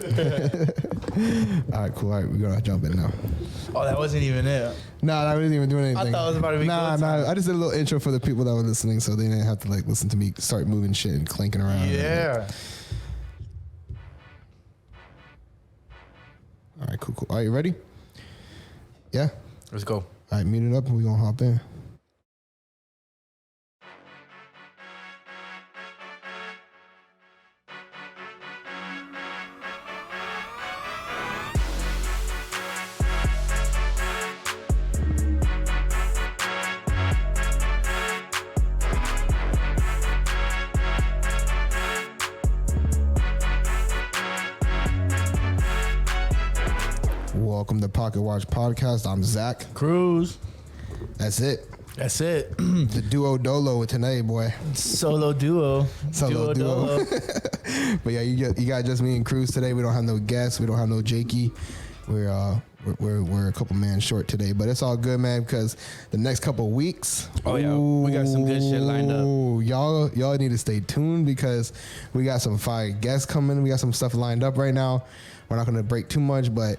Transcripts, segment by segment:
All right, cool. All right, we're gonna jump in now. Oh, that wasn't even it. Nah, I wasn't even doing anything. I thought it was about to be Nah. I just did a little intro for the people that were listening, so they didn't have to like listen to me start moving shit and clanking around. Yeah. All right, cool. Are you ready? Yeah. Let's go. All right, mute it up and we're gonna hop in. Welcome to Pocket Watch Podcast. I'm Zach Cruz. That's it. The duo dolo today, boy. Solo duo. Solo duo. But yeah, you got just me and Cruz today. We don't have no guests. We don't have no Jakey. We're a couple man short today, but it's all good, man, because the next couple weeks. Oh yeah, we got some good shit lined up. Y'all need to stay tuned because we got some fire guests coming. We got some stuff lined up right now. We're not gonna break too much, but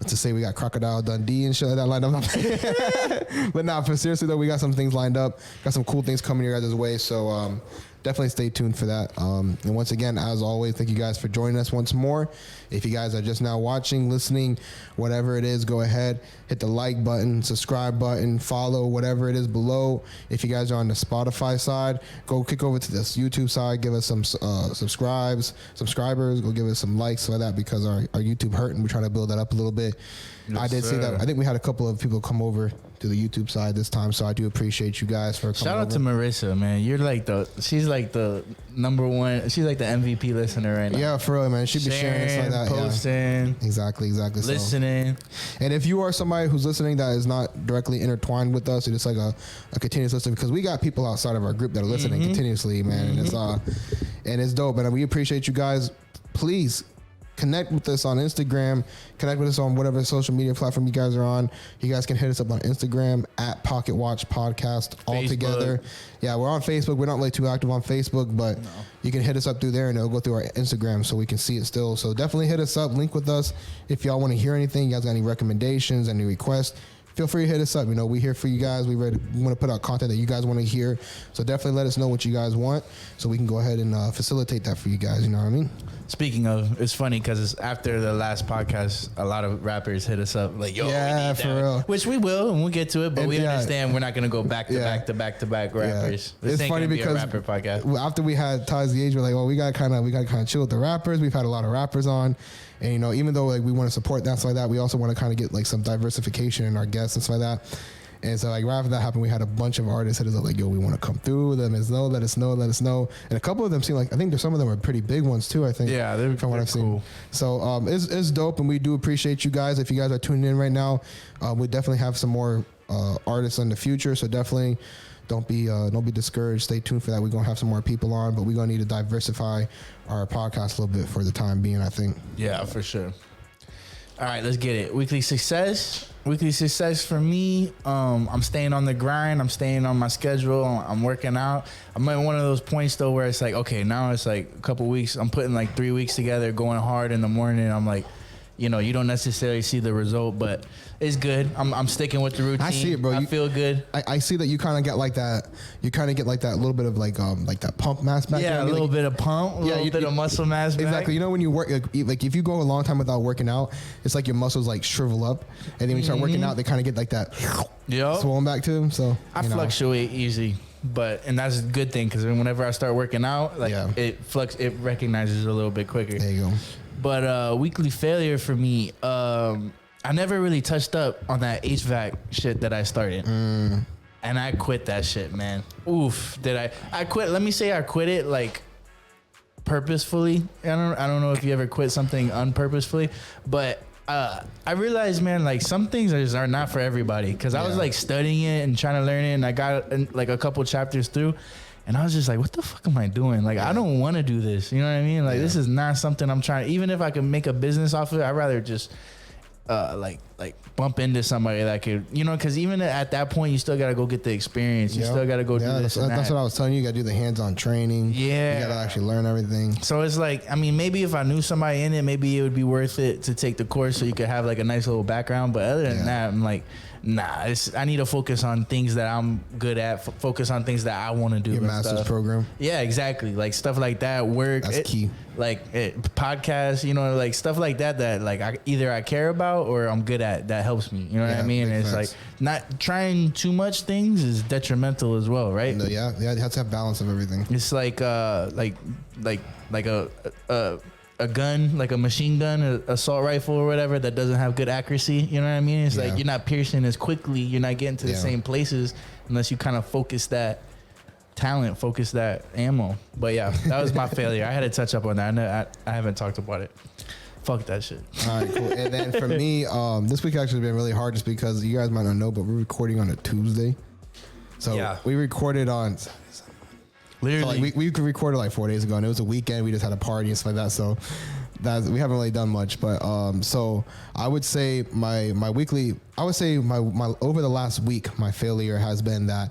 to say we got Crocodile Dundee and shit like that lined up. But nah, for seriously though, we got some things lined up. Got some cool things coming your guys' way. So definitely stay tuned for that. And once again, as always, thank you guys for joining us once more. If you guys are just now watching, listening, whatever it is, go ahead, hit the like button, subscribe button, follow, whatever it is below. If you guys are on the Spotify side, go kick over to this YouTube side, give us some subscribers, go give us some likes like that, because our YouTube hurting. We're trying to build that up a little bit. Yes, I did see that. I think we had a couple of people come over to the YouTube side this time, so I do appreciate you guys for coming. Shout out to Marissa, man. She's like the number one. She's like the MVP listener right now. Yeah, for real, man. She be sharing stuff like that. Posting, yeah. Exactly. Listening. So, and if you are somebody who's listening that is not directly intertwined with us, it's like a continuous listener, because we got people outside of our group that are listening continuously, man. And it's dope. And we appreciate you guys. Please connect with us on Instagram. Connect with us on whatever social media platform you guys are on. You guys can hit us up on Instagram at Pocket Watch Podcast all together. Yeah, we're on Facebook. We're not really too active on Facebook, but you can hit us up through there and it'll go through our Instagram so we can see it still. So definitely hit us up, link with us. If y'all want to hear anything, you guys got any recommendations, any requests, feel free to hit us up. You know, we here for you guys. We want to put out content that you guys want to hear. So definitely let us know what you guys want so we can go ahead and facilitate that for you guys. You know what I mean? Speaking of, it's funny because after the last podcast, a lot of rappers hit us up like, yo, yeah, we need for that. real. Which we will, and we'll get to it, but we understand we're not going to go back to back to back rappers. Yeah. It's funny because rapper podcast. After we had Ties the Age, we're like, well, we got kind of chill with the rappers. We've had a lot of rappers on. And, you know, even though like we want to support that, stuff like that, we also want to kind of get like some diversification in our guests and stuff like that. And so like right after that happened, we had a bunch of artists hit us up like, yo, we want to come through. Let us know. And a couple of them seem like, I think some of them are pretty big ones too, I think. Yeah, they're from what I've cool. seen. So it's dope, and we do appreciate you guys. If you guys are tuning in right now, we definitely have some more artists in the future. So definitely don't be discouraged. Stay tuned for that. We're gonna have some more people on, but we're gonna need to diversify our podcast a little bit for the time being, I think. Yeah, for sure. All right, let's get it. Weekly success for me. I'm staying on the grind. I'm staying on my schedule. I'm working out. I'm at one of those points though where it's like, okay, now it's like a couple weeks. I'm putting like 3 weeks together, going hard in the morning. I'm like, you know, you don't necessarily see the result, but it's good. I'm sticking with the routine. I see it, bro. I feel good. I see that you kind of get like that. You kind of get like that little bit of like that pump mass back. Yeah, there. a little bit of pump, a little bit of muscle mass back. Exactly. You know, when you work, like if you go a long time without working out, it's like your muscles like shrivel up, and then when you start working out, they kind of get like that swollen back to them. So I fluctuate easy. And that's a good thing because whenever I start working out, like it recognizes a little bit quicker. There you go. But weekly failure for me, I never really touched up on that HVAC shit that I started. And I quit that shit, man. Oof, did I quit? Let me say I quit it like purposefully. I don't know if you ever quit something unpurposefully, but I realized, man, like some things are not for everybody. Cause I was like studying it and trying to learn it, and I got like a couple chapters through. And I was just like, what the fuck am I doing? Like, I don't want to do this. You know what I mean? Like, this is not something I'm trying. Even if I can make a business off of it, I'd rather just like bump into somebody that could, you know, because even at that point you still gotta go get the experience. You still gotta go do this. That's what I was telling you. You gotta do the hands-on training. Yeah, you gotta actually learn everything. So it's like, I mean, maybe if I knew somebody in it, maybe it would be worth it to take the course so you could have like a nice little background. But other than that, I'm like, nah, I need to focus on things that I'm good at. Focus on things that I want to do. Your master's program. Yeah, exactly. Like stuff like that. Work. That's key. Like podcasts, you know, like stuff like that. That like I care about or I'm good at. That helps me. You know what I mean? And it's like not trying too much things is detrimental as well, right? No, yeah. You have to have balance of everything. It's like a gun, like a machine gun, an assault rifle or whatever that doesn't have good accuracy. You know what I mean? It's like you're not piercing as quickly. You're not getting to the same places unless you kind of focus that talent, focus that ammo. But yeah, that was my failure. I had to touch up on that. I haven't talked about it. Fuck that shit. All right, cool. And then for me, this week actually been really hard just because you guys might not know, but we're recording on a Tuesday. So we recorded on... Literally, so like we recorded like 4 days ago, and it was a weekend. We just had a party and stuff like that. So we haven't really done much. But so I would say my over the last week, my failure has been that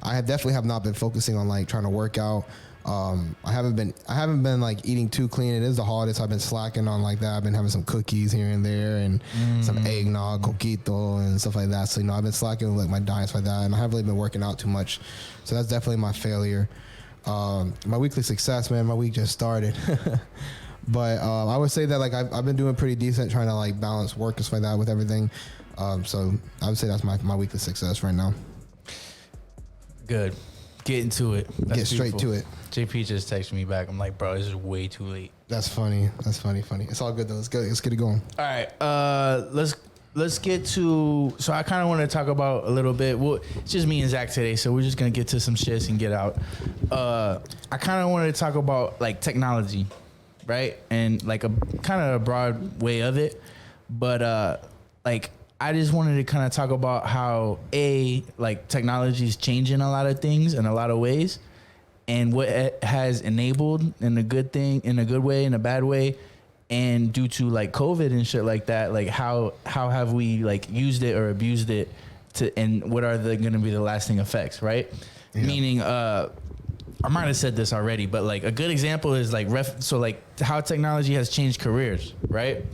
I definitely have not been focusing on like trying to work out. I haven't been like eating too clean. It is the holidays. So I've been slacking on like that. I've been having some cookies here and there and some eggnog, coquito and stuff like that. So, you know, I've been slacking with like my diets like that, and I haven't really been working out too much. So that's definitely my failure. My weekly success, man, my week just started. But I would say that like I've been doing pretty decent trying to like balance work and stuff like that with everything. So I would say that's my weekly success right now. Good. Get into it. That's Get straight to it. JP just texted me back. I'm like, bro, this is way too late. That's funny. Funny. It's all good though. Let's get it going. All right. Let's get to. So I kind of want to talk about a little bit. Well, it's just me and Zach today, so we're just gonna get to some shits and get out. I kind of wanted to talk about like technology, right? And like a kind of a broad way of it, but like I just wanted to kind of talk about how like technology is changing a lot of things in a lot of ways, and what it has enabled in a good thing, in a good way, in a bad way. And due to like COVID and shit like that, like how have we like used it or abused it and what are going to be the lasting effects, right? Yeah. Meaning, I might have said this already, but like a good example is like so like how technology has changed careers, right?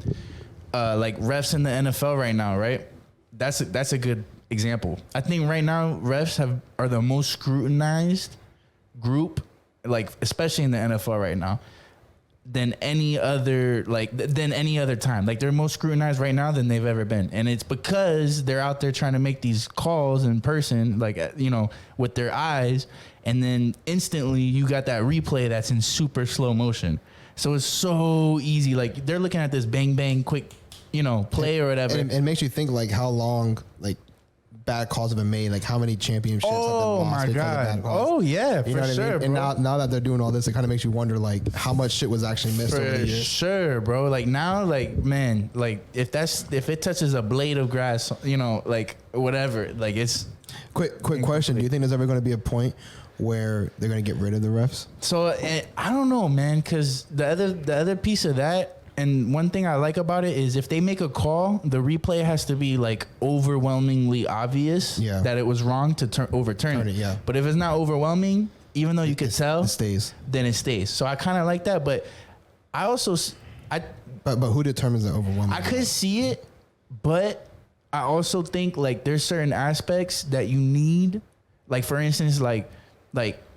Like refs in the NFL right now, right? That's a good example. I think right now refs are the most scrutinized group, like especially in the NFL right now, than any other time. Like they're most scrutinized right now than they've ever been. And it's because they're out there trying to make these calls in person, like, you know, with their eyes. And then instantly you got that replay that's in super slow motion. So it's so easy. Like they're looking at this bang, bang, quick, you know, play or whatever. And it makes you think like how long, like, bad calls have been made, like how many championships have been lost because of bad calls. Oh yeah, you know what sure, I mean? bro. And now that they're doing all this, it kind of makes you wonder like how much shit was actually missed over the years. Sure, bro. Like now, like man, like if it touches a blade of grass, you know, like whatever, like it's quick question. Do you think there's ever going to be a point where they're going to get rid of the refs? So I don't know, man, because the other piece of that. And one thing I like about it is if they make a call, the replay has to be like overwhelmingly obvious that it was wrong to overturn it. Yeah. But if it's not overwhelming, even though you could tell, it stays. Then it stays. So I kind of like that. But I also, but who determines the overwhelming? I could see it, but I also think like there's certain aspects that you need, like for instance, like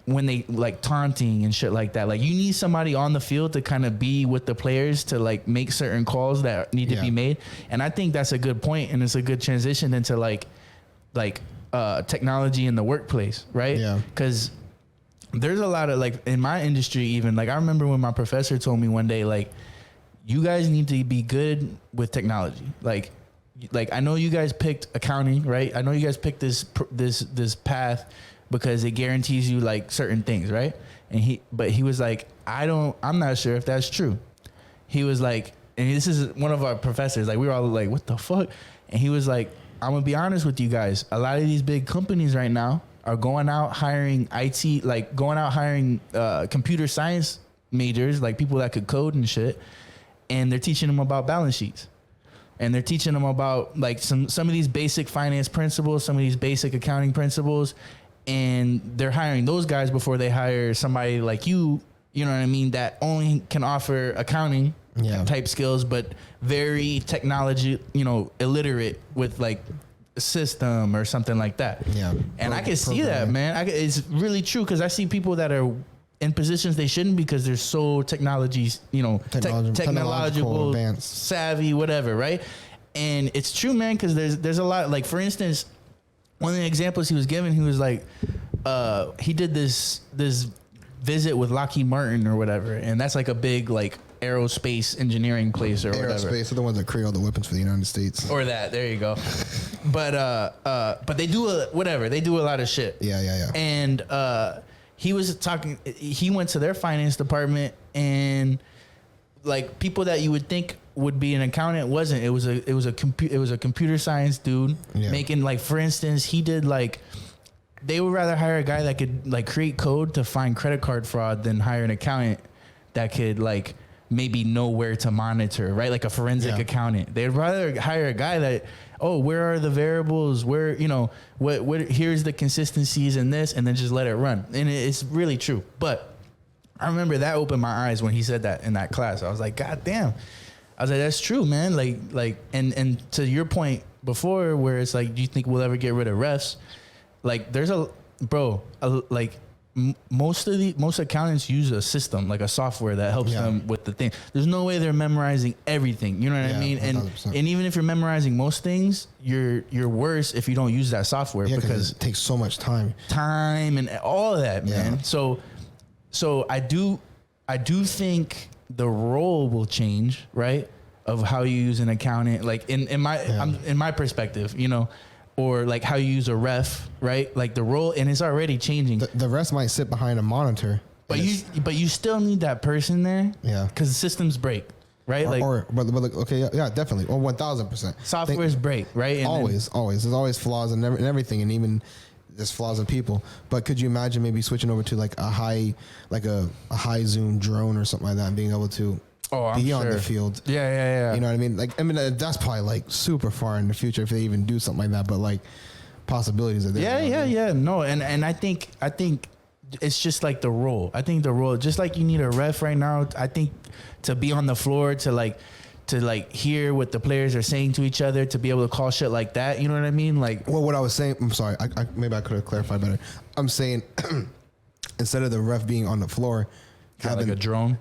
when they like taunting and shit like that, like you need somebody on the field to kind of be with the players to like make certain calls that need to be made. And I think that's a good point, and it's a good transition into like technology in the workplace, right? Yeah. Because there's a lot of like in my industry, even like I remember when my professor told me one day, like you guys need to be good with technology. Like I know you guys picked accounting, right? I know you guys picked this path because it guarantees you like certain things, right? And he was like, I'm not sure if that's true. He was like, and this is one of our professors, like we were all like, what the fuck? And he was like, I'm gonna be honest with you guys. A lot of these big companies right now are going out hiring computer science majors, like people that could code and shit. And they're teaching them about balance sheets. and they're teaching them about like some of these basic finance principles, some of these basic accounting principles, and they're hiring those guys before they hire somebody like you know what I mean, that only can offer accounting type skills, but very technology, illiterate with like a system or something like that. Yeah. And I can see that, man. It's really true, because I see people that are in positions they shouldn't because they're so technological, advanced, savvy, whatever, right? And it's true, man, because there's a lot. Like, for instance, one of the examples he was given, he was like, he did this visit with Lockheed Martin or whatever, and that's like a big like aerospace engineering place or whatever. Aerospace are the ones that create all the weapons for the United States. Or that, there you go. But they do they do a lot of shit. Yeah. And he was talking. He went to their finance department, and like people that you would think would be an accountant wasn't. It was a computer science dude making, like, for instance, he did like. They would rather hire a guy that could like create code to find credit card fraud than hire an accountant that could like maybe know where to monitor, right? Like a forensic accountant. They'd rather hire a guy that, where are the variables? Where, what here's the consistencies in this, and then just let it run. And it's really true. But I remember that opened my eyes when he said that in that class. I was like, God damn. I was like, that's true, man. Like, and to your point before, where it's like, do you think we'll ever get rid of refs? Like, there's most accountants use a system, like a software that helps them with the thing. There's no way they're memorizing everything. You know what I mean? 100%. And even if you're memorizing most things, you're worse if you don't use that software, because it takes so much time and all of that, man. So I do think the role will change, right? Of how you use an accountant, like in my perspective, or like how you use a ref, right? Like the role, and it's already changing. The ref might sit behind a monitor, but you still need that person there, because the systems break, right? Definitely, or 1000%. Softwares break, right? And always, there's always flaws in everything, and even there's flaws in people. But could you imagine maybe switching over to like a high zoom drone or something like that, and being able to be on the field? Yeah. You know what I mean? Like, I mean, that's probably like super far in the future if they even do something like that. But like, possibilities are there. Yeah. No, and I think it's just like the role. I think the role, just like you need a ref right now. I think to be on the floor, to hear what the players are saying to each other, to be able to call shit like that. You know what I mean? Like, well, what I was saying. I'm sorry. Maybe I could have clarified better. I'm saying instead of the ref being on the floor, having a drone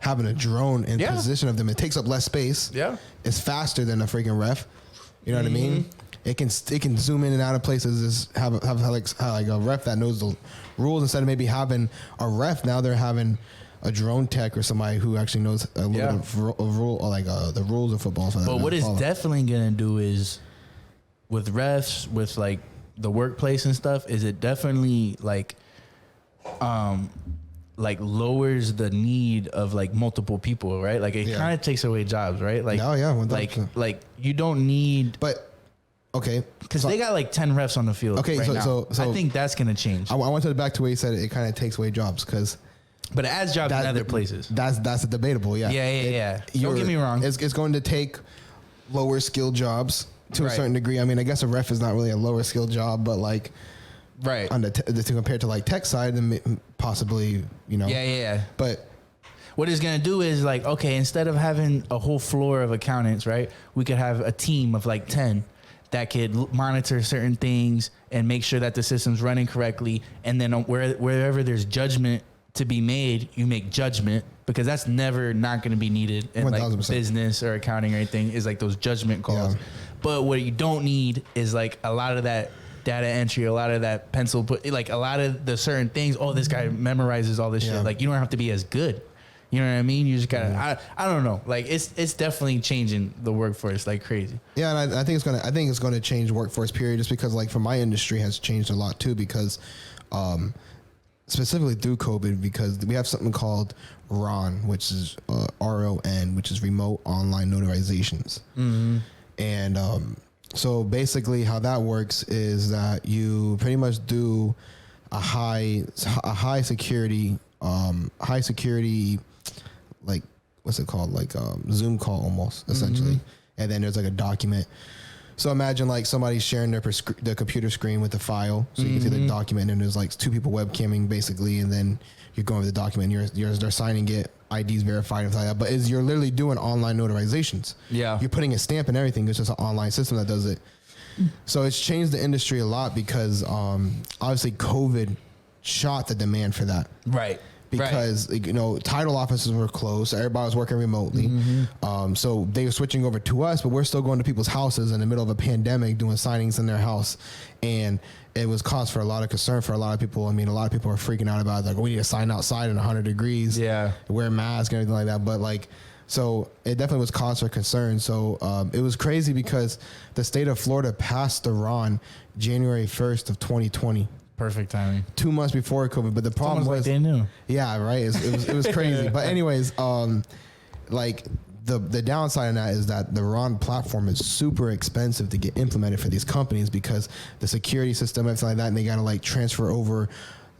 in position of them, it takes up less space. Yeah, it's faster than a freaking ref. You know what I mean? It can zoom in and out of places. Just have like a ref that knows the rules, instead of maybe having a ref. Now they're having a drone tech or somebody who actually knows a little bit of rule, or like the rules of football. But what it's definitely gonna do is, with refs, with like the workplace and stuff, is it definitely like lowers the need of like multiple people, right? Like it kind of takes away jobs, right? Like, 100%. like you don't need, but okay, because they got like 10 refs on the field. Okay, right so I think that's gonna change. I went to the back to where you said it kind of takes away jobs, but it adds jobs in other places. That's debatable. Yeah. Don't get me wrong. It's going to take lower skilled jobs to a certain degree. I mean, I guess a ref is not really a lower skilled job, but like. Right. On to compared to like tech side, then possibly, Yeah. But what it's gonna do is like, okay, instead of having a whole floor of accountants, right, we could have a team of like 10 that could monitor certain things and make sure that the system's running correctly. And then wherever there's judgment to be made, you make judgment, because that's never not going to be needed in 1,000%. Like business or accounting or anything, is like those judgment calls. Yeah. But what you don't need is like a lot of that data entry, a lot of that pencil like a lot of the certain things. Oh, this guy memorizes all this shit. Like, you don't have to be as good. You know what I mean? You just gotta. I don't know. Like, it's definitely changing the workforce like crazy. Yeah, and I think it's gonna change workforce period, just because like for my industry has changed a lot too, because specifically through COVID, because we have something called RON, which is RON, which is remote online notarizations, and so basically how that works is that you pretty much do a high security, like, what's it called? Like Zoom call almost, essentially. and then there's like a document. So imagine like somebody's sharing the computer screen with the file, so you can see the document, and there's like two people webcamming basically, and then you're going with the document, and they're signing it, IDs verified and stuff like that. But you're literally doing online notarizations. Yeah, you're putting a stamp and everything. It's just an online system that does it. So it's changed the industry a lot because obviously COVID shot the demand for that. Right. Because title offices were closed, so everybody was working remotely. So they were switching over to us, but we're still going to people's houses in the middle of a pandemic, doing signings in their house, and it was cause for a lot of concern for a lot of people. I mean, a lot of people are freaking out about it, like, we need to sign outside in 100 degrees, wear a mask and everything like that. But like, so it definitely was cause for concern. So it was crazy because the state of Florida passed the RON January 1st of 2020. Perfect timing. 2 months before COVID, but the problem was like they knew. Yeah, right. It was crazy. But anyways, like the downside of that is that the RON platform is super expensive to get implemented for these companies because the security system, everything like that, and they gotta like transfer over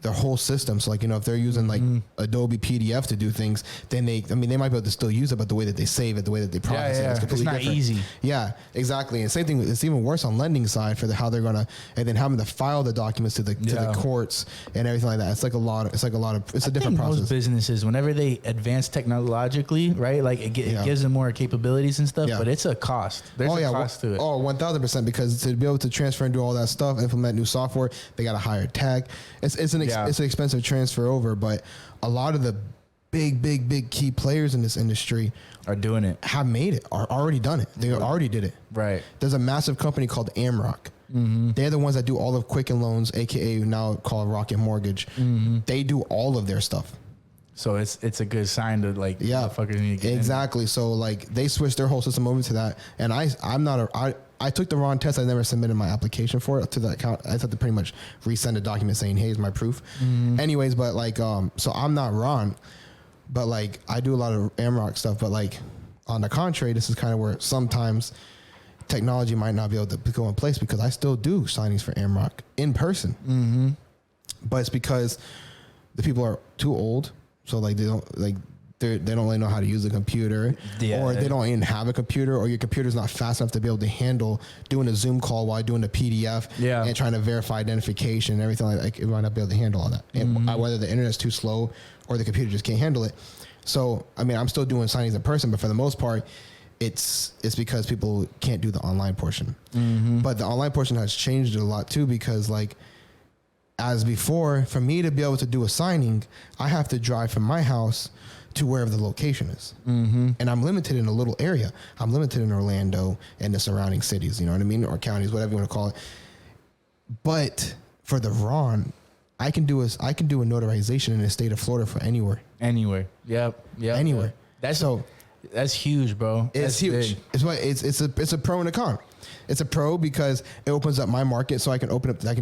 their whole system. So like, if they're using like Adobe PDF to do things, then they might be able to still use it, but the way that they save it, the way that they process it, it's completely not different. Easy. Yeah, exactly. And same thing, it's even worse on lending side for how they're gonna, and then having to file the documents to the courts and everything like that. It's a different process. Most businesses, whenever they advance technologically, right, like it gives them more capabilities and stuff, but it's a cost. There's a cost to it. 1000%, because to be able to transfer and do all that stuff, implement new software, they got to hire tech. It's an expensive transfer over, but a lot of the big key players in this industry are doing it, have made it, are already done it. They already did it. Right. There's a massive company called Amrock. They're the ones that do all of Quicken Loans, aka now called Rocket Mortgage. They do all of their stuff. So it's a good sign to like, motherfuckers need to get exactly. So like they switched their whole system over to that, and I took the RON test. I never submitted my application for it to the account. I had to pretty much resend a document saying, "Hey, here's my proof." Anyways, but like, so I'm not RON, but like I do a lot of AMROC stuff. But like on the contrary, this is kind of where sometimes technology might not be able to go in place because I still do signings for AMROC in person. But it's because the people are too old, so like they don't really know how to use a computer, or they don't even have a computer, or your computer's not fast enough to be able to handle doing a Zoom call while doing a PDF and trying to verify identification and everything like that. It might not be able to handle all that. And whether the internet's too slow or the computer just can't handle it. So, I mean, I'm still doing signings in person, but for the most part, it's because people can't do the online portion. But the online portion has changed a lot too, because like, as before, for me to be able to do a signing, I have to drive from my house to wherever the location is. And I'm limited in a little area. I'm limited in Orlando and the surrounding cities, you know what I mean? Or counties, whatever you want to call it. But for the RON, I can do a notarization in the state of Florida for anywhere. Yep. Anywhere. That's huge, bro. It's huge. It's a pro and a con. It's a pro because it opens up my market, so I can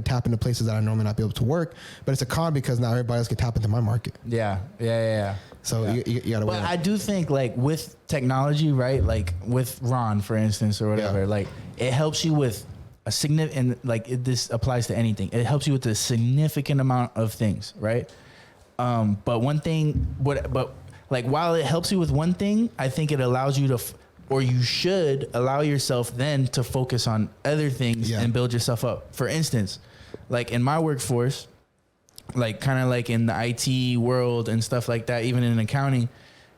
tap into places that I normally not be able to work. But it's a con because now everybody else can tap into my market. Yeah. So you gotta. But I do think like with technology, right? Like with Ron, for instance, or whatever, like it helps you with a significant, this applies to anything. It helps you with a significant amount of things, right? But one thing, while it helps you with one thing, I think it allows you to, or you should allow yourself then to focus on other things and build yourself up. For instance, like in my workforce, like kind of like in the IT world and stuff like that, even in accounting,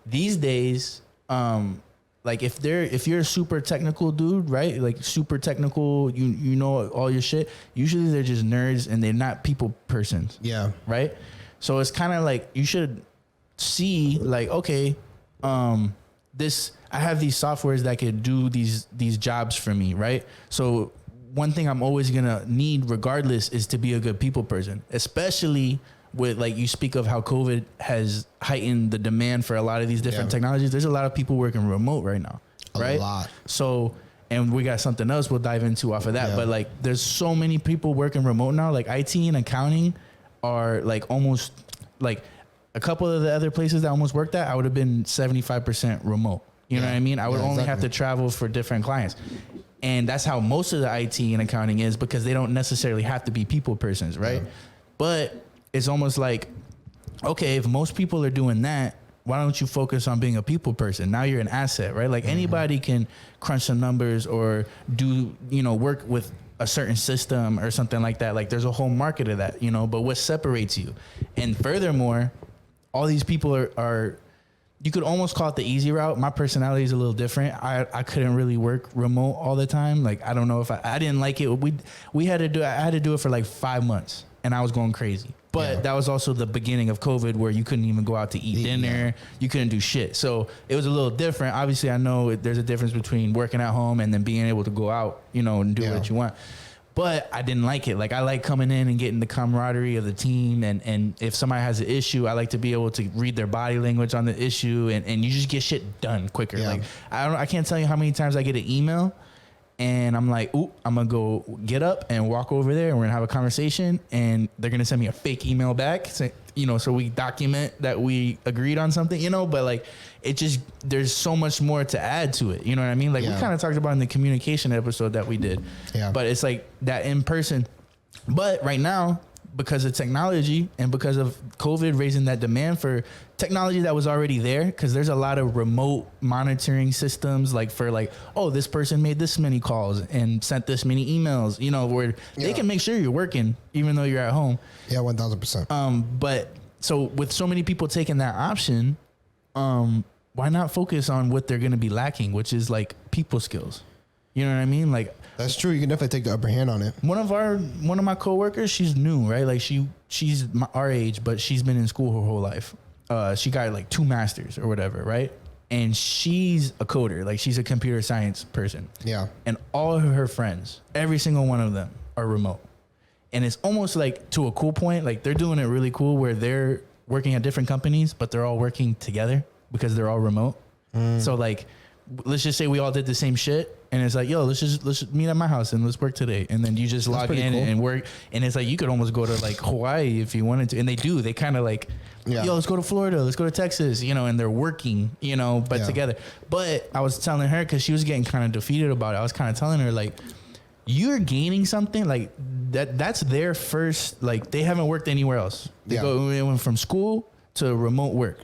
these days, like if you're a super technical dude, right? Like super technical, you know all your shit. Usually they're just nerds and they're not people persons. Yeah. Right. So it's kind of like you should see like, okay, I have these softwares that could do these jobs for me, right? So one thing I'm always gonna need regardless is to be a good people person, especially with like you speak of how COVID has heightened the demand for a lot of these different technologies. There's a lot of people working remote right now, right? A lot. So, and we got something else we'll dive into off of that, but like there's so many people working remote now. Like IT and accounting are like almost like a couple of the other places that I almost worked at, I would have been 75% remote. You know what I mean? I would only have to travel for different clients. And that's how most of the IT and accounting is, because they don't necessarily have to be people persons, right? But it's almost like, okay, if most people are doing that, don't you focus on being a people person? Now you're an asset, right? Like anybody can crunch some numbers or do, work with a certain system or something like that. Like there's a whole market of that, but what separates you? And furthermore, all these people are you could almost call it the easy route. My personality is a little different. I couldn't really work remote all the time. Like, I don't know if I didn't like it. I had to do it for like 5 months and I was going crazy. But that was also the beginning of COVID where you couldn't even go out to eat dinner. You couldn't do shit. So it was a little different. Obviously, I know there's a difference between working at home and then being able to go out, and do what you want. But I didn't like it. Like I like coming in and getting the camaraderie of the team. And if somebody has an issue, I like to be able to read their body language on the issue and you just get shit done quicker. Yeah. Like I can't tell you how many times I get an email and I'm like, ooh, I'm going to go get up and walk over there and we're going to have a conversation and they're going to send me a fake email back. So we document that we agreed on something, but like it just, there's so much more to add to it. You know what I mean? Like we kind of talked about in the communication episode that we did, but it's like that in person. But right now, because of technology and because of COVID raising that demand for technology that was already there, because there's a lot of remote monitoring systems like for like, oh, this person made this many calls and sent this many emails, where they can make sure you're working even though you're at home. Yeah, 1,000%. But so with so many people taking that option, why not focus on what they're going to be lacking, which is like people skills? You know what I mean? Like, that's true. You can definitely take the upper hand on it. One of my coworkers, she's new, right? Like she's our age, but she's been in school her whole life. She got like 2 masters or whatever, right? And she's a coder, like she's a computer science person. Yeah. And all of her friends, every single one of them are remote. And it's almost like to a cool point, like they're doing it really cool where they're working at different companies, but they're all working together because they're all remote. So like, let's just say we all did the same shit. And it's like, yo, let's just meet at my house and let's work today. And then you just log in and work. And it's like, you could almost go to like Hawaii if you wanted to. And they do. They kind of like, yo, let's go to Florida. Let's go to Texas, and they're working, but together. But I was telling her, because she was getting kind of defeated about it. I was kind of telling her, like, you're gaining something like that's their first, like they haven't worked anywhere else. They went from school to remote work.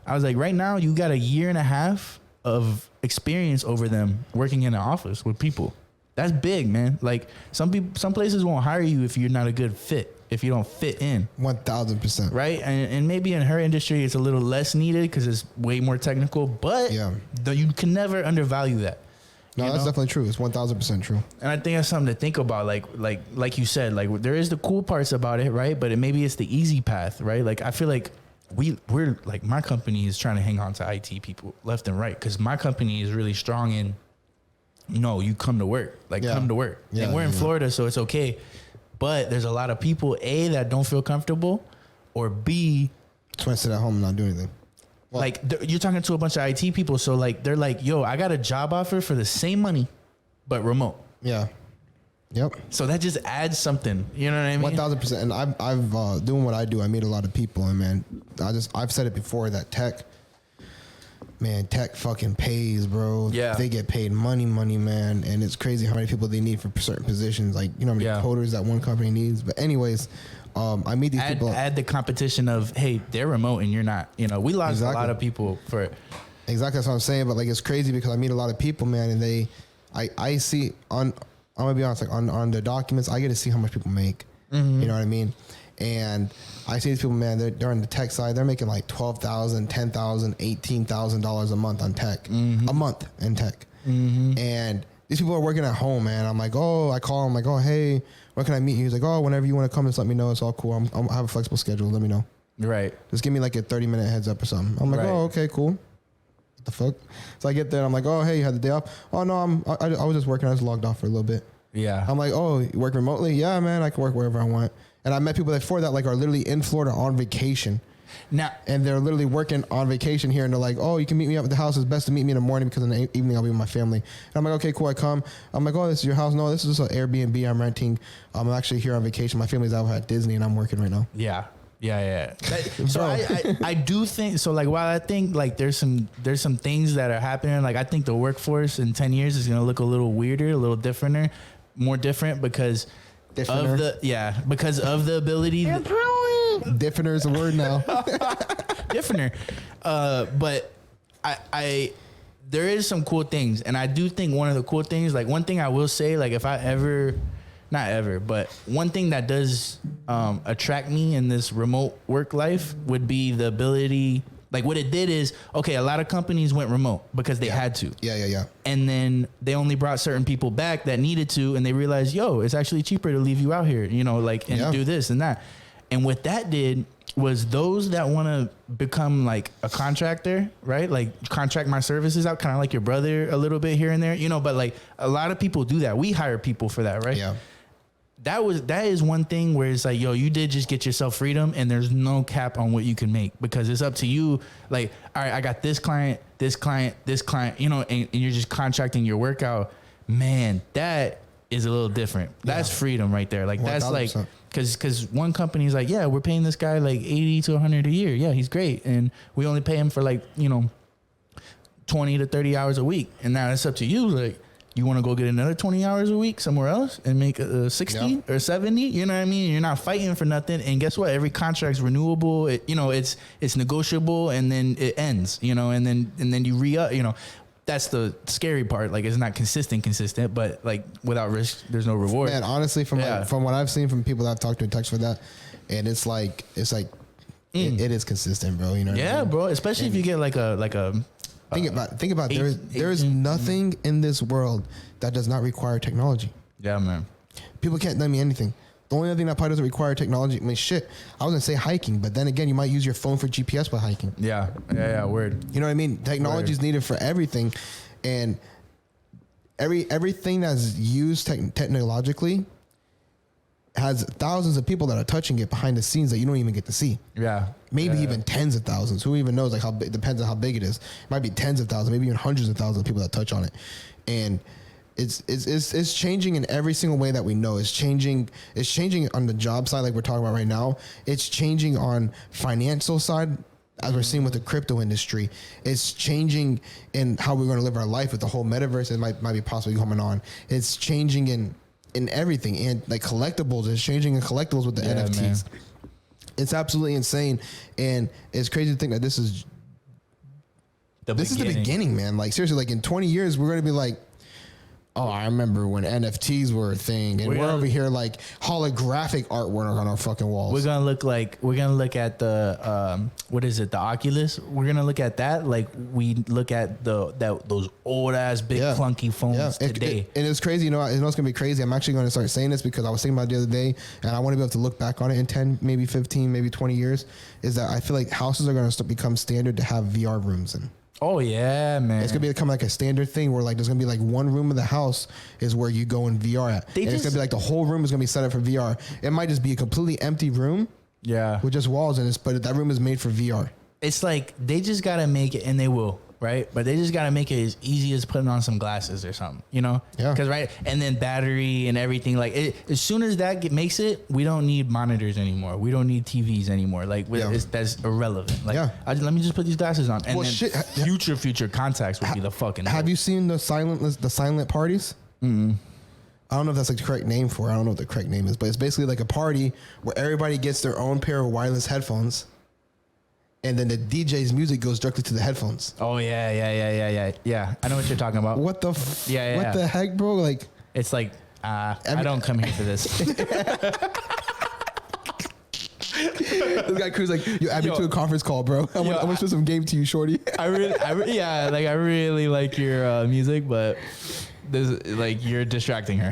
I was like, right now you got a year and a half of experience over them working in an office with people. That's big, man. Like some places won't hire you if you're not a good fit, if you don't fit in. 1,000%. Right. And maybe in her industry, it's a little less needed because it's way more technical, but you can never undervalue that. No, that's definitely true. It's 1,000% true. And I think that's something to think about. Like you said, like there is the cool parts about it, right? But maybe it's the easy path, right? Like I feel like we're like, my company is trying to hang on to IT people left and right because my company is really strong in, you come to work, come to work. And we're in Florida, so it's okay. But there's a lot of people, A, that don't feel comfortable, or B, just want to sit at home and not do anything. Well, like you're talking to a bunch of IT people, so like they're like, yo, I got a job offer for the same money, but remote. Yeah. Yep. So that just adds something. You know what I mean? 1,000%. And I've doing what I do, I meet a lot of people, and man, I've said it before that tech fucking pays, bro. Yeah. They get paid money, man. And it's crazy how many people they need for certain positions. Like, how many coders that one company needs. But anyways, I meet these people. Add the competition of, hey, they're remote and you're not. We lost a lot of people for it. Exactly. That's what I'm saying. But like, it's crazy because I meet a lot of people, man, and I see I'm gonna be honest, like on the documents, I get to see how much people make. Mm-hmm. You know what I mean? And I see these people, man, they're on the tech side. They're making like $12,000, $10,000, $18,000 a month on tech, a month in tech. Mm-hmm. And these people are working at home, man. I'm like, I call them, like, hey, where can I meet you? He's like, whenever you want to come, just let me know. It's all cool. I have a flexible schedule. Let me know. Right. Just give me like a 30-minute heads up or something. I'm like, okay, cool. What the fuck? So I get there and I'm like, hey, you had the day off? Oh no, I was just working. I just logged off for a little bit. Yeah. I'm like, you work remotely? Yeah, man, I can work wherever I want. And I met people before that like are literally in Florida on vacation. Now, and they're literally working on vacation here, and they're like, you can meet me up at the house. It's best to meet me in the morning because in the evening I'll be with my family. And I'm like, okay, cool. I come. I'm like, this is your house? No, this is just an Airbnb I'm renting. I'm actually here on vacation. My family's out at Disney, and I'm working right now. Yeah. Yeah. So I do think so. Like, while I think like there's some things that are happening. Like, I think the workforce in 10 years is gonna look a little weirder, a little different because of the ability. Differenter is a word now. Differenter. But I there is some cool things, and I do think one of the cool things, like one thing I will say, like if I ever, not ever, but one thing that does attract me in this remote work life would be the ability. Like what it did is, okay, a lot of companies went remote because they had to. Yeah. And then they only brought certain people back that needed to, and they realized, yo, it's actually cheaper to leave you out here, you know, like, and do this and that. And what that did was those that want to become like a contractor, right? Like contract my services out, kind of like your brother a little bit here and there, you know, but like a lot of people do that. We hire people for that, right? Yeah. That is one thing where it's like, yo, you did just get yourself freedom, and there's no cap on what you can make because it's up to you. Like, all right, I got this client, you know, and you're just contracting your work out. Man, that is a little different. That's freedom right there. Like 1,000%. That's like, cause one company's like, yeah, we're paying this guy like 80 to 100 a year. Yeah, he's great. And we only pay him for like, you know, 20 to 30 hours a week. And now it's up to you. Like, you want to go get another 20 hours a week somewhere else and make 60 or 70? You know what I mean? You're not fighting for nothing. And guess what? Every contract's renewable. It, you know, it's negotiable, and then it ends, you know, and then you re-up, you know. That's the scary part. Like, it's not consistent, but like without risk, there's no reward. Man, honestly, from what I've seen from people that I've talked to in text for that, and it's like it is consistent, bro. You know what I mean? Bro. Especially if you get like a Think about there is nothing in this world that does not require technology. Yeah, man. People can't tell me anything. The only other thing that probably doesn't require technology, I mean, shit, I was gonna say hiking, but then again, you might use your phone for GPS while hiking. Yeah, word. You know what I mean? Technology is needed for everything, and everything that's used technologically has thousands of people that are touching it behind the scenes that you don't even get to see. Yeah. Maybe even tens of thousands. Who even knows? Like how big, depends on how big it is. It might be tens of thousands, maybe even hundreds of thousands of people that touch on it. And it's changing in every single way that we know. It's changing on the job side, like we're talking about right now. It's changing on financial side, as we're seeing with the crypto industry. It's changing in how we're going to live our life with the whole metaverse. It might be possibly coming on. It's changing in everything, and like collectibles. It's changing in collectibles with the NFTs. Man. It's absolutely insane, and it's crazy to think that this is the beginning, man. Like seriously, like in 20 years, we're gonna be like, oh, I remember when NFTs were a thing, and we're over here like holographic artwork on our fucking walls. We're gonna look at the what is it, the Oculus? We're gonna look at that like we look at those old ass big clunky phones today. And it's crazy, you know it's gonna be crazy. I'm actually gonna start saying this because I was thinking about it the other day, and I want to be able to look back on it in 10, maybe 15, maybe 20 years. Is that I feel like houses are gonna become standard to have VR rooms in. Oh yeah, man! It's gonna become like a standard thing where like there's gonna be like one room of the house is where you go in VR at. It's gonna be like the whole room is gonna be set up for VR. It might just be a completely empty room, with just walls in it, but that room is made for VR. It's like they just gotta make it, and they will, right? But they just gotta make it as easy as putting on some glasses or something, you know? Yeah. Because and then battery and everything. Like as soon as that makes it, we don't need monitors anymore. We don't need TVs anymore. Like that's irrelevant. Like let me just put these glasses on, and future contacts would be the fucking. Have you seen the silent parties? Mm-hmm. I don't know if that's like the correct name for it. I don't know what the correct name is, but it's basically like a party where everybody gets their own pair of wireless headphones. And then the DJ's music goes directly to the headphones. Oh yeah. I know what you're talking about. What the what the heck, bro? Like it's like I don't come here for this. This guy Cruz like, you add me to a conference call, bro. I want to show some game to you, shorty. I really like your music, but this like you're distracting her.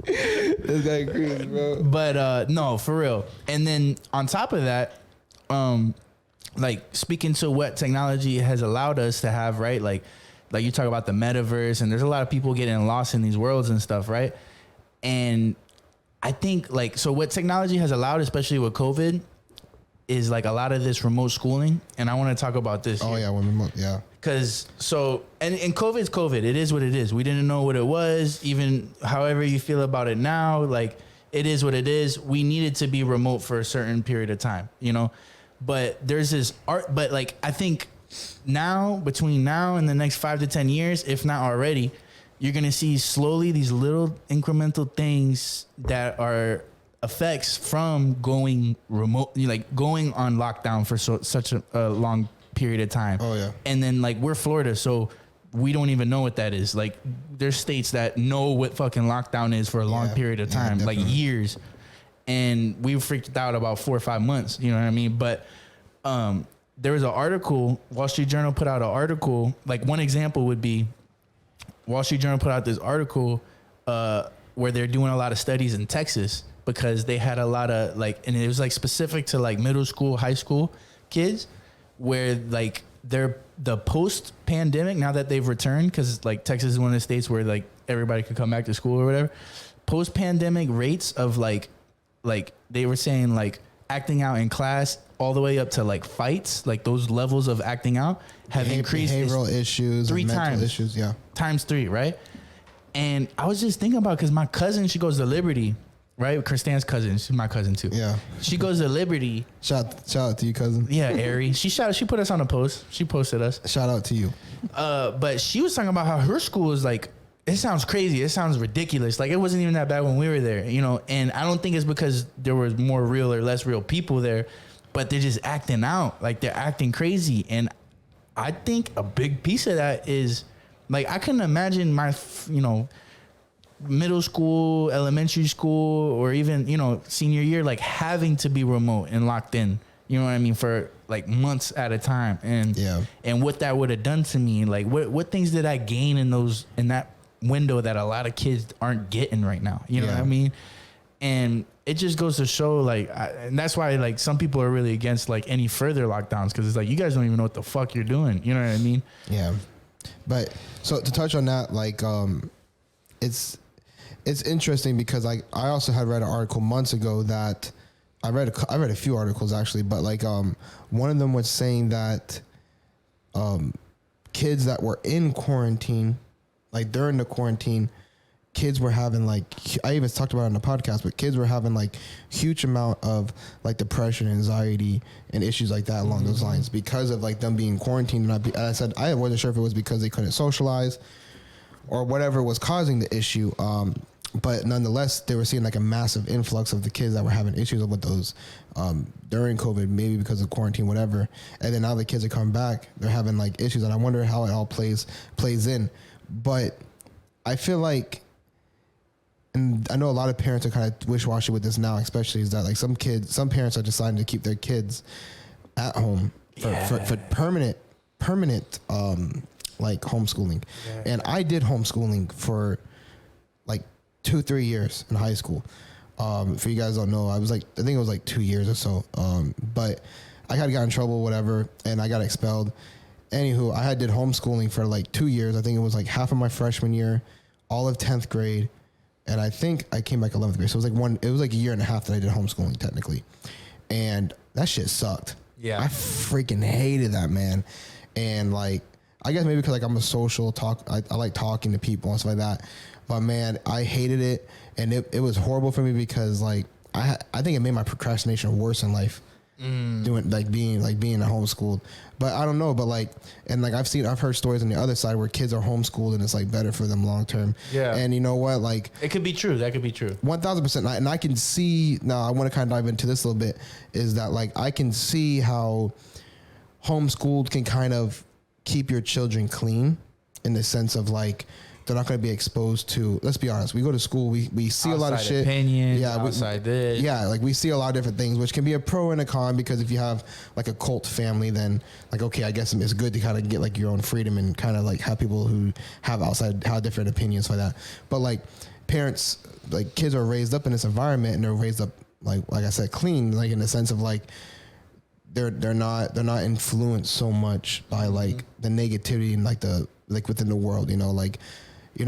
This guy Cruz, bro. But no, for real. And then on top of that, like speaking to what technology has allowed us to have, right? Like you talk about the metaverse, and there's a lot of people getting lost in these worlds and stuff, right? And I think like, so what technology has allowed, especially with COVID, is like a lot of this remote schooling. And I want to talk about this. Oh, yeah. Because and COVID is COVID. It is what it is. We didn't know what it was. Even however you feel about it now, like it is what it is. We needed to be remote for a certain period of time, you know? But there's this art, but like, I think now, between now and the next 5 to 10 years, if not already, you're going to see slowly these little incremental things that are effects from going remote, like going on lockdown for such a long period of time. Oh yeah. And then like we're Florida, so we don't even know what that is. Like there's states that know what fucking lockdown is for a long period of time, like years. And we freaked out about 4 or 5 months, you know what I mean? But there was an article, Wall Street Journal put out an article, like one example would be Wall Street Journal put out this article where they're doing a lot of studies in Texas because they had a lot of like, and it was like specific to like middle school, high school kids where like they're the post pandemic, now that they've returned, because like Texas is one of the states where like everybody could come back to school or whatever. Post pandemic rates of like they were saying like acting out in class all the way up to like fights, like those levels of acting out have increased. Behavioral issues, 3 times. Issues, yeah. Times 3, right? And I was just thinking about, because my cousin, she goes to Liberty, right? Kristan's cousin, she's my cousin too. Yeah. She goes to Liberty. Shout out to you, cousin. Yeah, Ari. She put us on a post. She posted us. Shout out to you. But she was talking about how her school is like, it sounds crazy. It sounds ridiculous. Like it wasn't even that bad when we were there, you know? And I don't think it's because there was more real or less real people there, but they're just acting out. Like they're acting crazy. And I think a big piece of that is like, I couldn't imagine my, you know, middle school, elementary school, or even, you know, senior year, like having to be remote and locked in, you know what I mean, for like months at a time. And and what that would have done to me, like what things did I gain in that window that a lot of kids aren't getting right now, you know what I mean? And it just goes to show, like, and that's why like some people are really against like any further lockdowns, because it's like, you guys don't even know what the fuck you're doing, you know what I mean? Yeah. But so to touch on that, like it's interesting because I also had read an article months ago that I read a few articles actually, but like one of them was saying that kids that were in quarantine, like during the quarantine, kids were having like, I even talked about it on the podcast, but kids were having like huge amount of like depression, anxiety, and issues like that along those lines because of like them being quarantined. And I said I wasn't sure if it was because they couldn't socialize or whatever was causing the issue. But nonetheless, they were seeing like a massive influx of the kids that were having issues with those during COVID, maybe because of quarantine, whatever. And then now the kids are coming back, they're having like issues, and I wonder how it all plays in. But I feel like, and I know a lot of parents are kind of wish-washy with this now, especially, is that like some parents are deciding to keep their kids at home for permanent like homeschooling. Yeah. And I did homeschooling for like 2-3 years in high school. For you guys don't know, I think it was like 2 years or so. But I had got in trouble, whatever, and I got expelled. Anywho, I did homeschooling for like 2 years. I think it was like half of my freshman year, all of 10th grade. And I think I came back 11th grade. So it was like a year and a half that I did homeschooling technically. And that shit sucked. Yeah. I freaking hated that, man. And like, I guess maybe because like I'm a social I like talking to people and stuff like that. But man, I hated it. And it was horrible for me because like, I think it made my procrastination worse in life. Being a homeschooled. But I don't know, but like, and like I've heard stories on the other side where kids are homeschooled and it's like better for them long term. Yeah. And you know what, like, it could be true. That could be true. 1000%. And I can see now, I want to kind of dive into this a little bit, is that like I can see how homeschooled can kind of keep your children clean in the sense of like, they're not going to be exposed to, let's be honest, we go to school, we see outside a lot of shit. Opinions, outside this. Yeah, like we see a lot of different things, which can be a pro and a con, because if you have like a cult family, then like, okay, I guess it's good to kind of get like your own freedom and kind of like have people who have different opinions like that. But like parents, like kids are raised up in this environment and they're raised up like I said, clean, like in the sense of like, they're not influenced so much by like the negativity and like within the world, you know, like, you're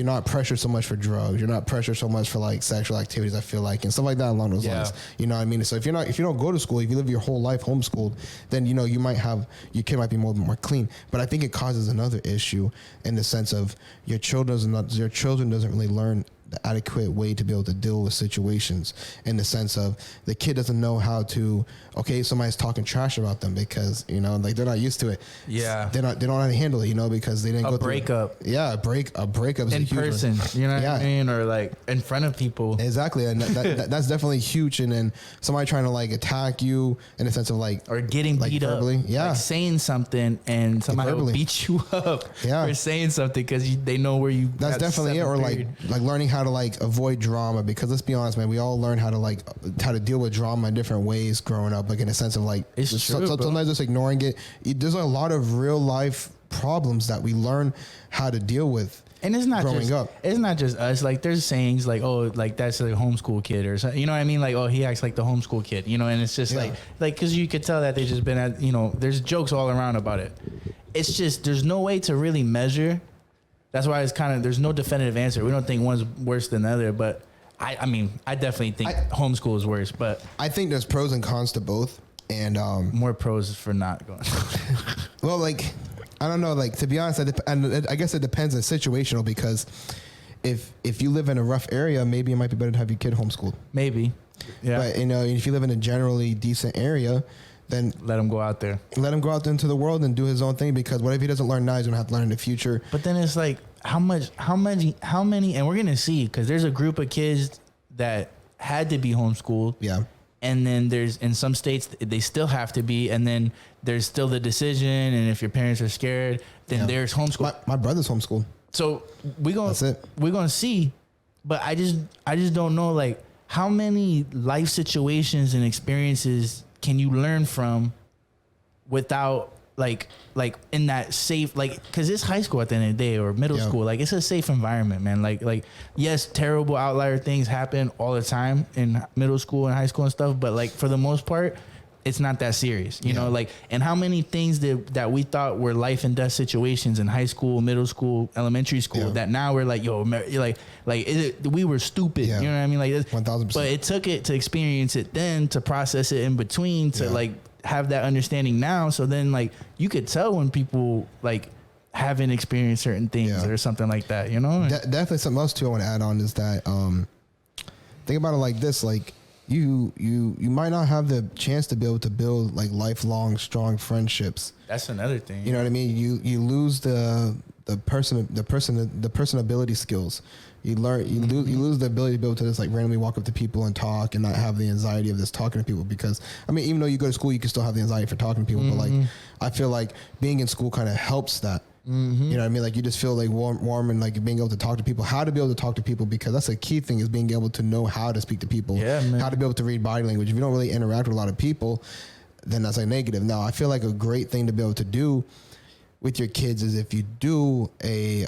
not pressured so much for drugs. You're not pressured so much for like sexual activities, I feel like, and stuff like that along those lines. You know what I mean? So if you don't go to school, if you live your whole life homeschooled, then you know your kid might be more clean. But I think it causes another issue in the sense of your children doesn't really learn the adequate way to be able to deal with situations, in the sense of the kid doesn't know how to, okay, somebody's talking trash about them because, you know, like they're not used to it. Yeah. They don't know how to handle it, you know, because they didn't go breakup. Yeah, a breakup is In a huge person, one. you know what I mean? Or like in front of people. Exactly. And that's definitely huge. And then somebody trying to like attack you in the sense of like, or getting like beat verbally. up. Yeah. Like saying something and somebody will beat you up for saying something because they know where you. That's definitely it. Or like learning how to like avoid drama, because let's be honest, man, we all learn how to deal with drama in different ways growing up, like in a sense of like, it's true, sometimes just ignoring it. There's a lot of real life problems that we learn how to deal with. And it's not growing just up. It's not just us. Like there's sayings like, oh, like that's a homeschool kid or something. You know what I mean? Like, oh, he acts like the homeschool kid. You know, and it's just like because you could tell that they just been at, you know, there's jokes all around about it. It's just there's no way to really measure. That's why it's kind of there's no definitive answer. We don't think one's worse than the other, but I mean I definitely think homeschool is worse. But I think there's pros and cons to both, and more pros for not going. Well, like. I don't know, like, to be honest, I guess it depends on situational, because if you live in a rough area, maybe it might be better to have your kid homeschooled. Maybe. Yeah. But, you know, if you live in a generally decent area, then let him go out there. Let him go out there into the world and do his own thing, because what if he doesn't learn now, he's going to have to learn in the future. But then it's like, how many, and we're going to see, because there's a group of kids that had to be homeschooled. Yeah. And then there's in some states they still have to be, and then there's still the decision. And if your parents are scared, then there's homeschool. My brother's homeschooled. So we're gonna see, but I just don't know, like, how many life situations and experiences can you learn from without like in that safe, like, because it's high school at the end of the day, or middle school, like it's a safe environment, man. Like yes, terrible outlier things happen all the time in middle school and high school and stuff, but like for the most part it's not that serious, you know. Like, and how many things that we thought were life and death situations in high school, middle school, elementary school, that now we're like, yo, we were stupid, you know what I mean? Like 1000%. But it took it to experience it, then to process it in between, to like have that understanding now. So then like you could tell when people like haven't experienced certain things or something like that, you know. Definitely something else too I want to add on is that think about it like this, like you might not have the chance to be able to build like lifelong strong friendships. That's another thing. You know what I mean? You lose the personability skills. You lose the ability to be able to just like randomly walk up to people and talk and not have the anxiety of just talking to people, because I mean, even though you go to school, you can still have the anxiety for talking to people, but like I feel like being in school kind of helps that. You know what I mean? Like you just feel like warm and like being able to talk to people, how to be able to talk to people, because that's a key thing, is being able to know how to speak to people, how to be able to read body language. If you don't really interact with a lot of people, then that's like negative. Now, I feel like a great thing to be able to do with your kids is if you do a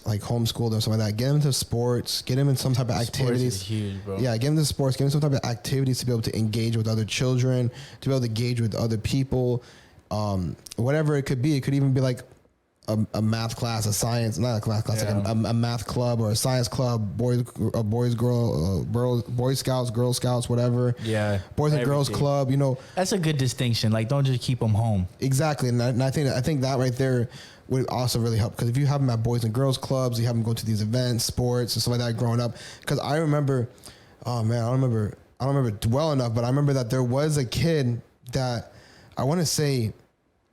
like homeschool or something like that, get them into sports, get them in some type of activities. Sports is huge, bro. Yeah, get them to sports, get them some type of activities to be able to engage with other children, to be able to engage with other people, whatever it could be. It could even be like a math class, a science, not a class, like a math club or a science club, boys, scouts, girl scouts, whatever. Yeah. Boys and girls club, you know. That's a good distinction. Like, don't just keep them home. Exactly. And I think that right there would also really help, because if you have them at boys and girls clubs, you have them go to these events, sports and stuff like that growing up. Because I remember, I don't remember well enough, but I remember that there was a kid that I want to say,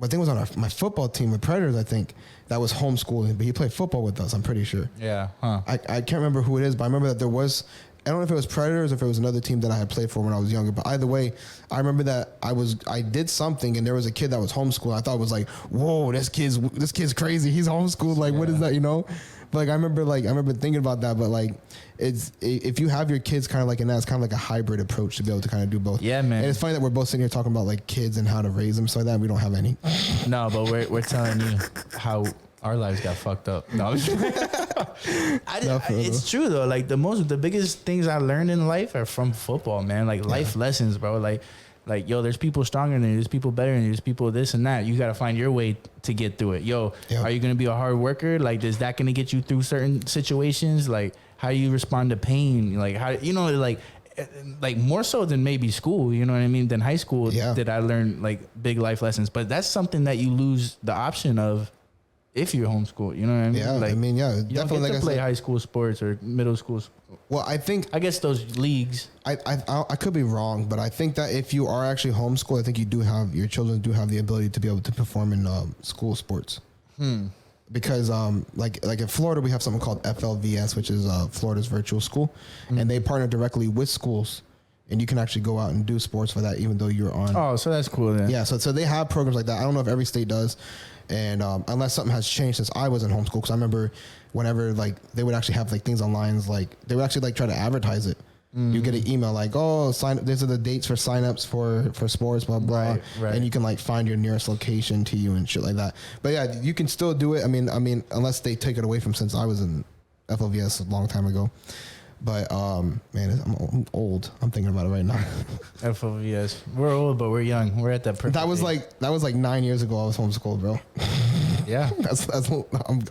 I think it was on my football team with Predators, I think, that was homeschooling, but he played football with us, I'm pretty sure. Yeah. Huh. I can't remember who it is, but I remember that there was, I don't know if it was Predators or if it was another team that I had played for when I was younger, but either way, I remember that I did something and there was a kid that was homeschooled. I thought it was like, whoa, this kid's crazy. He's homeschooled. Like, what is that, you know? But I remember thinking about that, but like, it's, if you have your kids kind of like in that, it's kind of like a hybrid approach to be able to kind of do both. Yeah, man. And it's funny that we're both sitting here talking about like kids and how to raise them, so like that we don't have any. No, but we're telling you how our lives got fucked up. No, it's true though. Like the biggest things I learned in life are from football, man. Like life lessons, bro. Like, yo, there's people stronger than you. There's people better than you. There's people this and that. You got to find your way to get through it. Yo, are you going to be a hard worker? Like, is that going to get you through certain situations? Like, how you respond to pain? Like, how, you know, like more so than maybe school, you know what I mean? Than high school, did I learn like big life lessons. But that's something that you lose the option of if you're homeschooled. You know what I mean? Yeah, like, I mean, yeah, you definitely. don't get Like to I play said, high school sports or middle school. well, I guess those leagues. I could be wrong, but I think that if you are actually homeschooled, I think your children do have the ability to be able to perform in school sports. Because like in Florida, we have something called FLVS, which is Florida's virtual school, and they partner directly with schools, and you can actually go out and do sports for that, even though you're on. Oh, so that's cool then. Yeah, so they have programs like that. I don't know if every state does, and unless something has changed since I was in homeschool, because I remember whenever like they would actually have like things online, like they would actually like try to advertise it. You get an email like, oh, these are the dates for signups for sports, blah blah, Right. and you can like find your nearest location to you and shit like that. But yeah, you can still do it. I mean, unless they take it away from, since I was in FLVS a long time ago. But man, I'm old. I'm thinking about it right now. FOVS. We're old, but we're young. We're at that perfect That was age. like 9 years ago. I was homeschooled, bro. Yeah.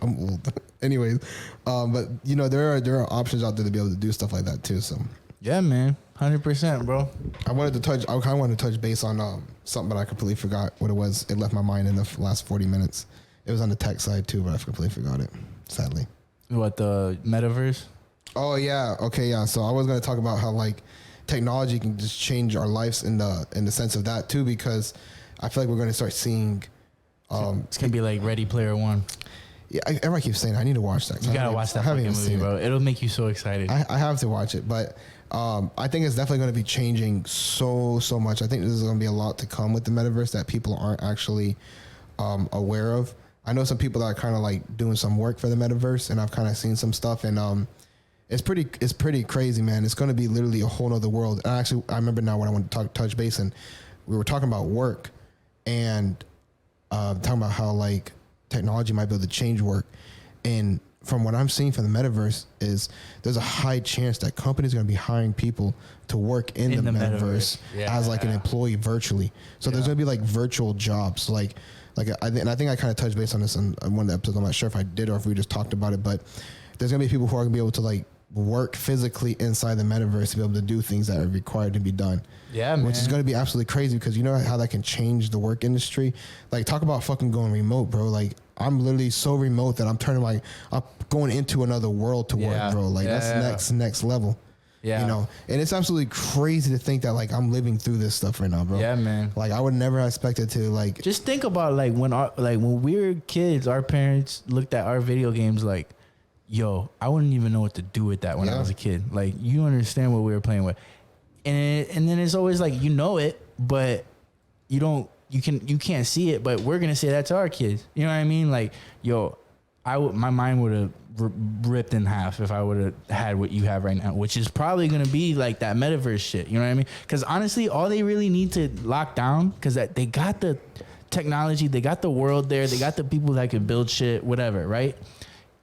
I'm old. Anyways, but you know there are options out there to be able to do stuff like that too. So Yeah, man. 100%, bro. I kind of wanted to touch base on something, but I completely forgot what it was. It left my mind in the last 40 minutes. It was on the tech side too, but I completely forgot it. Sadly. What, the metaverse? Oh yeah. Okay. Yeah. So I was going to talk about how like technology can just change our lives in the sense of that too, because I feel like we're going to start seeing. It's gonna be like Ready Player One. Yeah, everyone keeps saying I need to watch that. You gotta watch that fucking movie, bro. It'll make you so excited. I have to watch it, but I think it's definitely going to be changing so much. I think there's going to be a lot to come with the metaverse that people aren't actually aware of. I know some people that are kind of like doing some work for the metaverse, and I've kind of seen some stuff, and it's pretty crazy, man. It's going to be literally a whole other world. And I remember now when I went to touch base, and we were talking about work, and talking about how like technology might be able to change work, and from what I'm seeing from the metaverse is there's a high chance that companies are going to be hiring people to work in the metaverse as like an employee virtually. So there's going to be like virtual jobs, like I think I kind of touched base on this in one of the episodes. I'm not sure if I did or if we just talked about it, but there's going to be people who are going to be able to like work physically inside the metaverse to be able to do things that are required to be done. Yeah, man. Which is going to be absolutely crazy, because you know how that can change the work industry. Like, talk about fucking going remote, bro. Like, I'm literally so remote that I'm going into another world to work, bro. Like, that's next level. Yeah. You know, and it's absolutely crazy to think that like I'm living through this stuff right now, bro. Yeah, man. Like, I would never have expected to like. Just think about like when we were kids, our parents looked at our video games like, yo, I wouldn't even know what to do with that when I was a kid. Like, you understand what we were playing with. And then it's always like, you know it, but you can't see it, but we're going to say that to our kids. You know what I mean? Like, yo, my mind would have ripped in half if I would have had what you have right now, which is probably going to be like that metaverse shit. You know what I mean? Because honestly, all they really need to lock down, because they got the technology, they got the world there, they got the people that can build shit, whatever, right?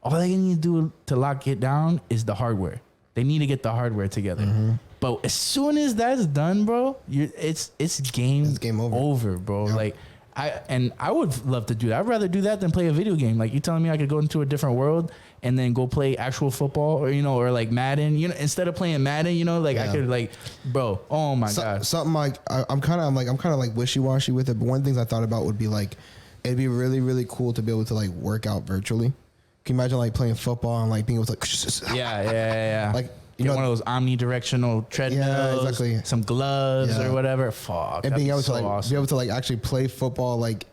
All they need to do to lock it down is the hardware. They need to get the hardware together. Mm-hmm. But as soon as that's done, bro, it's game over, bro. Yeah. Like, I would love to do that. I'd rather do that than play a video game. Like, you telling me I could go into a different world and then go play actual football, or or like Madden, instead of playing Madden, I could like, bro, oh my god. Something like I'm kind of like wishy-washy with it, but one of the things I thought about would be like, it'd be really, really cool to be able to like work out virtually. Can you imagine like playing football and like being able to like yeah. Like, one of those omnidirectional treadmills, exactly. Some gloves or whatever. Fuck. And being able to like awesome. be able to like actually play football like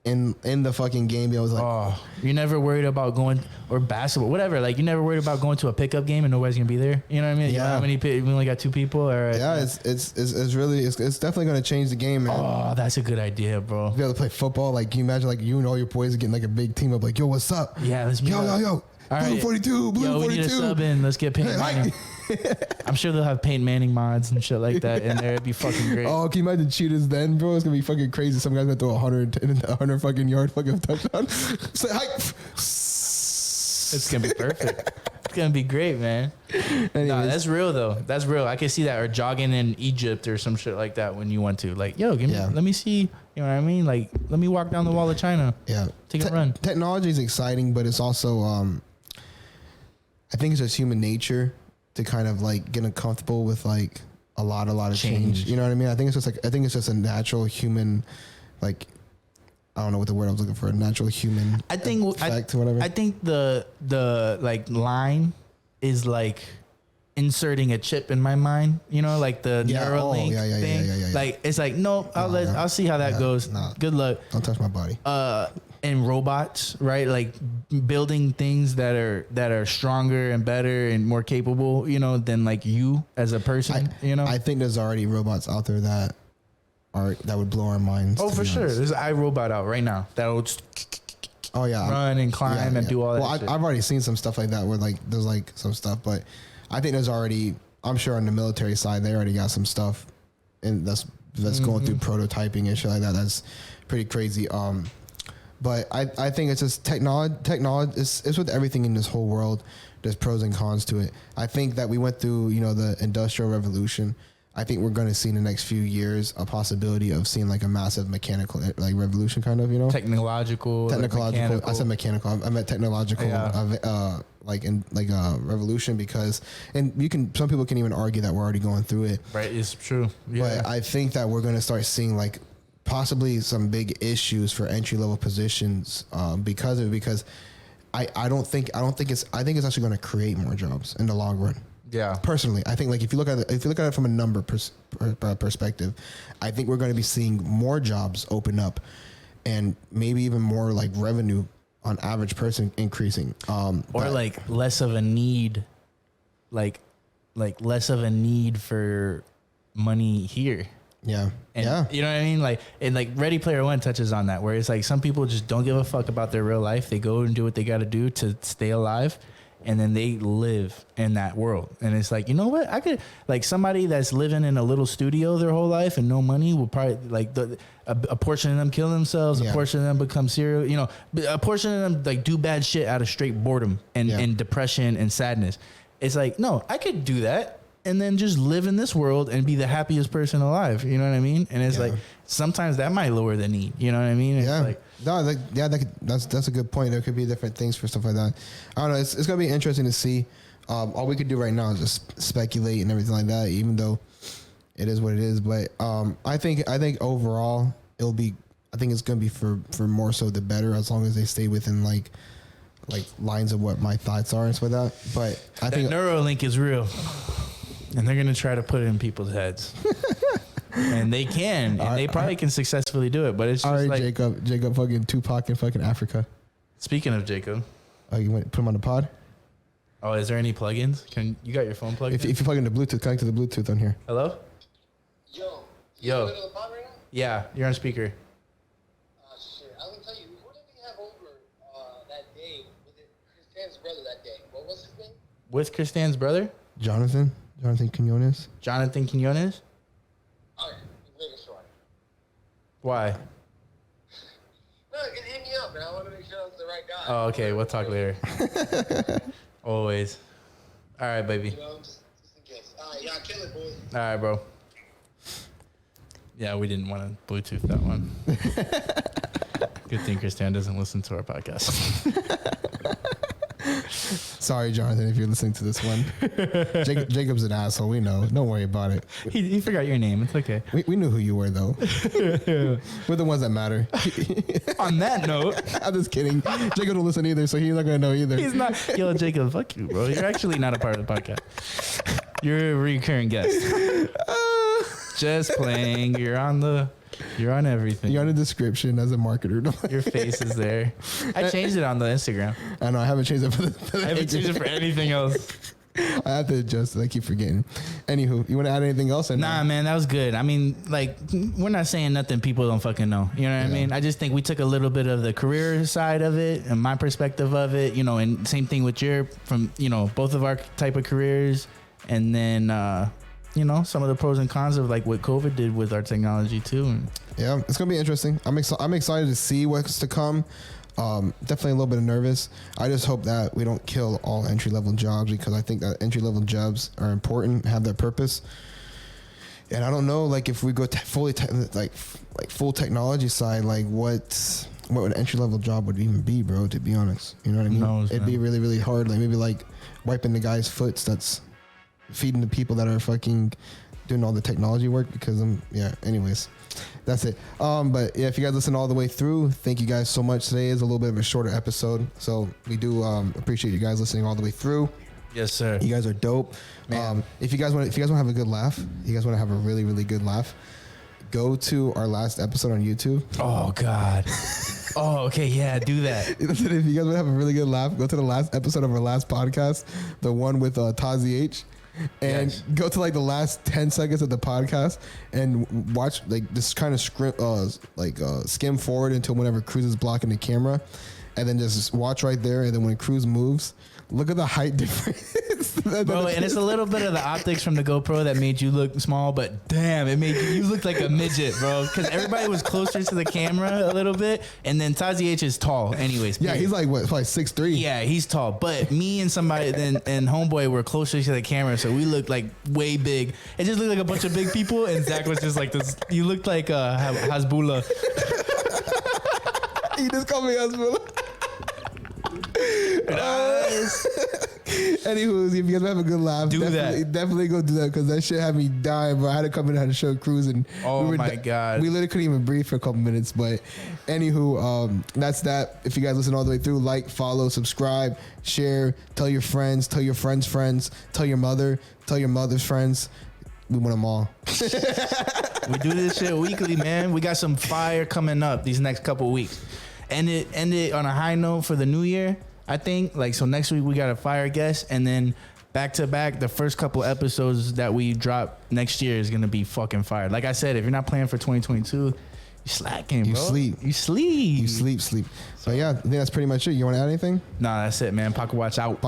in the fucking game. Be able to like, you're never worried about going, or basketball, whatever. Like, you're never worried about going to a pickup game and nobody's gonna be there. You know what I mean? Yeah. You know how many? We only got 2 people. Or it's definitely gonna change the game, man. Oh, that's a good idea, bro. Be able to play football. Like, can you imagine like you and all your boys are getting like a big team up? Like, yo, what's up? Yeah, let's yo. Blue right. 42, Blue 42. We need to sub in. Let's get Peyton Manning. I'm sure they'll have Peyton Manning mods and shit like that in there. It'd be fucking great. Oh, can you imagine cheaters then, bro? It's gonna be fucking crazy. Some guy's gonna throw 100 fucking yard fucking touchdown. Say hi. It's gonna be perfect. It's gonna be great, man. Nah, that's real though. That's real. I can see that. Or jogging in Egypt or some shit like that when you want to. Like, yo, let me see. You know what I mean? Like, let me walk down the wall of China. Yeah. Take a run. Technology is exciting, but it's also I think it's just human nature to kind of like get uncomfortable with like a lot of change. You know what I mean? I think it's just a natural human like I don't know what the word I was looking for. A natural human. I think effect or whatever. I think the like line is like inserting a chip in my mind. You know, like the Neuralink thing. Yeah. Like it's like no, I'll see how that goes. Nah. Good luck. Don't touch my body. And robots, right? Like building things that are stronger and better and more capable, you know, than like you as a person. I think there's already robots out there that would blow our minds. Oh, for sure. There's an iRobot out right now that will run and climb and do all that. Well, shit. I've already seen some stuff like that where like there's like some stuff, but I think there's already. I'm sure on the military side they already got some stuff, and that's going through prototyping and shit like that. That's pretty crazy. But I think it's just technology. It's with everything in this whole world. There's pros and cons to it. I think that we went through, the Industrial Revolution. I think we're going to see in the next few years a possibility of seeing like a massive mechanical like revolution, kind of, technological. Like I said mechanical. I meant technological. Yeah. Revolution, because some people can even argue that we're already going through it. Right, it's true. Yeah. But I think that we're going to start seeing like possibly some big issues for entry level positions because of it. Because I think it's actually going to create more jobs in the long run. Yeah. Personally, I think like if you look at it from a number perspective, I think we're going to be seeing more jobs open up, and maybe even more like revenue on average person increasing. Or like less of a need, like less of a need for money here. Yeah. And you know what I mean? Like, and like Ready Player One touches on that, where it's like some people just don't give a fuck about their real life. They go and do what they got to do to stay alive. And then they live in that world. And it's like, you know what? I could, like, somebody that's living in a little studio their whole life and no money will probably, like, a portion of them kill themselves, a portion of them become serial, a portion of them, like, do bad shit out of straight boredom and depression and sadness. It's like, no, I could do that and then just live in this world and be the happiest person alive. You know what I mean? And it's like, sometimes that might lower the need. You know what I mean? It's like, that's a good point. There could be different things for stuff like that. I don't know. It's gonna be interesting to see. All we could do right now is just speculate and everything like that, even though it is what it is. But I think overall I think it's gonna be for more so the better, as long as they stay within like lines of what my thoughts are and stuff like that. But I think Neuralink is real, and they're gonna try to put it in people's heads. And they can, and they probably can successfully do it. But it's just all right, like Jacob, fucking Tupac in fucking Africa. Speaking of Jacob, you want to put him on the pod? Oh, is there any plugins? You got your phone plugged in? If you plug in the Bluetooth, connect to the Bluetooth on here. Hello? Yo. Yo. In the middle of the pod right now? Yeah, you're on speaker. Shit. I will tell you, who did we have over that day? Was it Christian's brother that day? What was his name? With Christian's brother? Jonathan Quinones. Jonathan Quinones? Okay, make it short. Why? No, you can hit me up, man. I want to make sure it's the right guy. Oh, okay. We'll talk later. Always. All right, baby. Just in case. All right, y'all kill it, boys. All right, bro. Yeah, we didn't want to Bluetooth that one. Good thing Christian doesn't listen to our podcast. Sorry, Jonathan, if you're listening to this one. Jacob's an asshole. We know. Don't worry about it. He forgot your name. It's okay. We knew who you were, though. We're the ones that matter. On that note, I'm just kidding. Jacob don't listen either, so he's not gonna know either. He's not. Yo, Jacob, fuck you, bro. You're actually not a part of the podcast. You're a recurring guest. Just playing. You're on everything. You're on the description as a marketer. Your face is there. I changed it on the Instagram. I know. I haven't changed it I haven't changed it for anything else. I have to adjust it. I keep forgetting. Anywho, you want to add anything else? Nah, man, that was good. I mean, like, we're not saying nothing people don't fucking know. You know what I mean? I just think we took a little bit of the career side of it and my perspective of it, and same thing with both of our type of careers. And then, some of the pros and cons of like what COVID did with our technology too. Yeah, it's gonna be interesting. I'm excited to see what's to come. Definitely a little bit nervous. I just hope that we don't kill all entry level jobs, because I think that entry level jobs are important, have their purpose. And I don't know, like if we go full technology side, like what an entry level job would even be, bro. To be honest, you know what I mean? It'd be really, really hard. Like maybe like wiping the guy's foots that's feeding the people that are fucking doing all the technology work, because anyways, That's it. But yeah, if you guys listen all the way through, thank you guys so much. Today is a little bit of a shorter episode, so we do appreciate you guys listening all the way through. Yes, sir. You guys are dope. If you guys want to have a good laugh, you guys want to have a really, really good laugh, go to our last episode on YouTube. Oh God. Oh, okay, yeah, do that. If you guys want to have a really good laugh, go to the last episode of our last podcast, the one with Tazi H, and go to like the last 10 seconds of the podcast and watch like this kind of skim forward until whenever Cruz is blocking the camera, and then just watch right there, and then when Cruz moves, look at the height difference. Bro, and it's a little bit of the optics from the GoPro that made you look small, but damn, it made you look like a midget, bro. Because everybody was closer to the camera a little bit, and then Tazi H is tall, anyways. Yeah, he's like what, probably 6'3". Yeah, he's tall. But me and somebody and homeboy were closer to the camera, so we looked like way big. It just looked like a bunch of big people, and Zach was just like this. You looked like Hasbullah. He just called me Hasbullah. Anywho, if you guys have a good laugh, definitely go do that, because that shit had me dying, bro. I had to come in and had to show Cruz, and God, we literally couldn't even breathe for a couple minutes. But anywho, that's that. If you guys listen all the way through, like, follow, subscribe, share, tell your friends, tell your friends' friends, tell your mother, tell your mother's friends. We want them all. We do this shit weekly, man. We got some fire coming up these next couple weeks. End it on a high note for the new year, I think. Like, so next week we got a fire guest, and then back to back, the first couple episodes that we drop next year is gonna be fucking fire. Like I said, if you're not planning for 2022, you're slacking, bro. You sleep. So yeah, I think that's pretty much it. You want to add anything? Nah, that's it, man. Pocket watch out.